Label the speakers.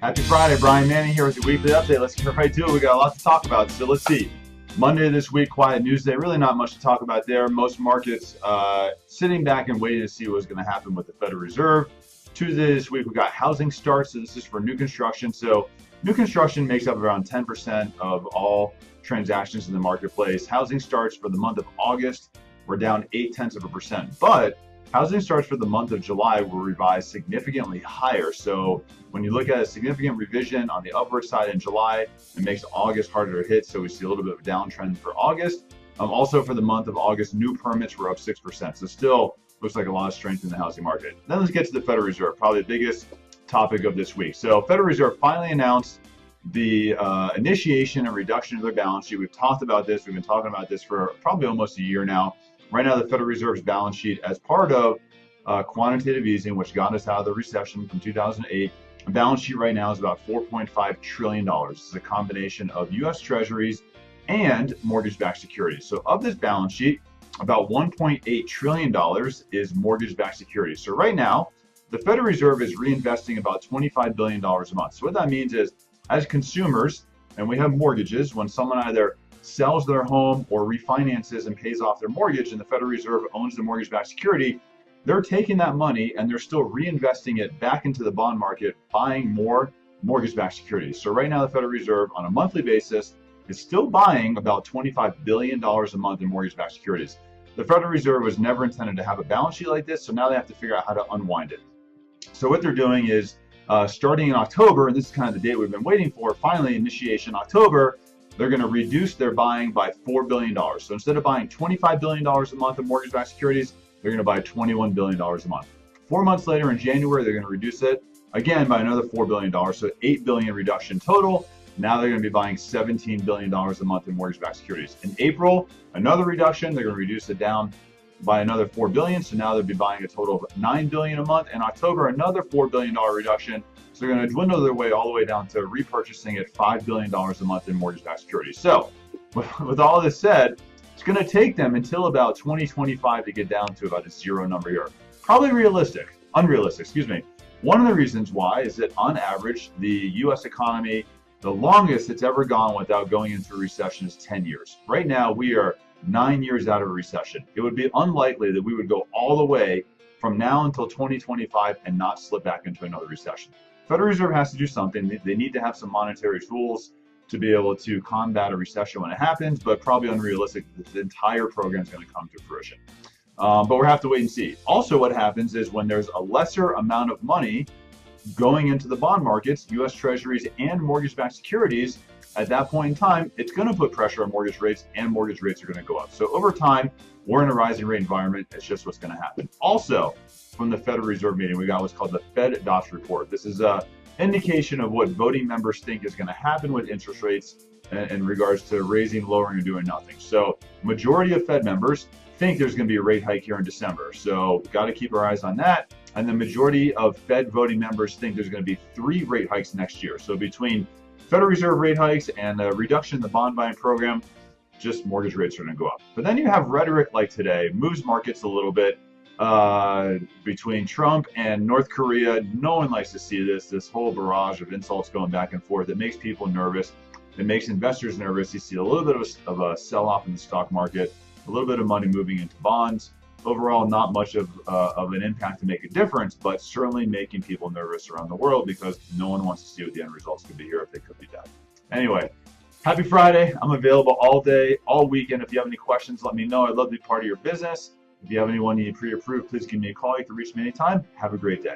Speaker 1: Happy Friday, Brian Manning here with your weekly update. Let's get right to it. We got a lot to talk about. So let's see. Monday this week, quiet news day. Really not much to talk about there. Most markets sitting back and waiting to see what's going to happen with the Federal Reserve. Tuesday this week, we got housing starts. So this is for new construction. So new construction makes up around 10% of all transactions in the marketplace. Housing starts for the month of August were down 0.8%. But housing starts for the month of July were revised significantly higher. So when you look at a significant revision on the upward side in July, it makes August harder to hit. So we see a little bit of a downtrend for August. Also for the month of August, new permits were up 6%. So still looks like a lot of strength in the housing market. Then let's get to the Federal Reserve, probably the biggest topic of this week. So Federal Reserve finally announced the initiation and reduction of their balance sheet. We've talked about this. We've been talking about this for probably almost a year now. Right now, the Federal Reserve's balance sheet, as part of quantitative easing, which got us out of the recession from 2008, the balance sheet right now is about $4.5 trillion. This is a combination of U.S. Treasuries and mortgage-backed securities. So of this balance sheet, about $1.8 trillion is mortgage-backed securities. So right now, the Federal Reserve is reinvesting about $25 billion a month. So what that means is, as consumers, and we have mortgages, when someone either sells their home or refinances and pays off their mortgage and the Federal Reserve owns the mortgage-backed security, they're taking that money and they're still reinvesting it back into the bond market, buying more mortgage-backed securities. So right now, the Federal Reserve on a monthly basis is still buying about $25 billion a month in mortgage-backed securities. The Federal Reserve was never intended to have a balance sheet like this, so now they have to figure out how to unwind it. So what they're doing is starting in October, and this is kind of the date we've been waiting for, finally initiation October, they're going to reduce their buying by $4 billion. So instead of buying $25 billion a month of mortgage-backed securities, they're going to buy $21 billion a month. 4 months later in January, they're going to reduce it again by another $4 billion. So $8 billion reduction total. Now they're going to be buying $17 billion a month in mortgage-backed securities. In April, another reduction. They're going to reduce it down by another $4 billion. So now they'll be buying a total of $9 billion a month. In October, another $4 billion reduction. So they're going to dwindle their way all the way down to repurchasing at $5 billion a month in mortgage-backed securities. So with all of this said, it's going to take them until about 2025 to get down to about a zero number here. Probably unrealistic, excuse me. One of the reasons why is that on average, the U.S. economy, the longest it's ever gone without going into a recession is 10 years. Right now, we are 9 years out of a recession. It would be unlikely that we would go all the way from now until 2025 and not slip back into another recession. Federal Reserve has to do something. They need to have some monetary tools to be able to combat a recession when it happens, but probably unrealistic that the entire program is going to come to fruition. But we'll have to wait and see. Also, what happens is when there's a lesser amount of money going into the bond markets, U.S. Treasuries and mortgage-backed securities, at that point in time, it's going to put pressure on mortgage rates, and mortgage rates are going to go up. So over time, we're in a rising rate environment. It's just what's going to happen. Also, from the Federal Reserve meeting, we got what's called the Fed Dots Report. This is an indication of what voting members think is going to happen with interest rates in regards to raising, lowering, or doing nothing. So majority of Fed members think there's going to be a rate hike here in December. So got to keep our eyes on that. And the majority of Fed voting members think there's going to be 3 rate hikes next year. So between Federal Reserve rate hikes and a reduction in the bond buying program, just mortgage rates are going to go up. But then you have rhetoric like today, moves markets a little bit between Trump and North Korea. No one likes to see this whole barrage of insults going back and forth. It makes people nervous. It makes investors nervous. You see a little bit of a sell-off in the stock market, a little bit of money moving into bonds. Overall, not much of an impact to make a difference, but certainly making people nervous around the world because no one wants to see what the end results could be here if they could be bad. Anyway, happy Friday. I'm available all day, all weekend. If you have any questions, let me know. I'd love to be part of your business. If you have anyone you need pre-approved, please give me a call. You can reach me anytime. Have a great day.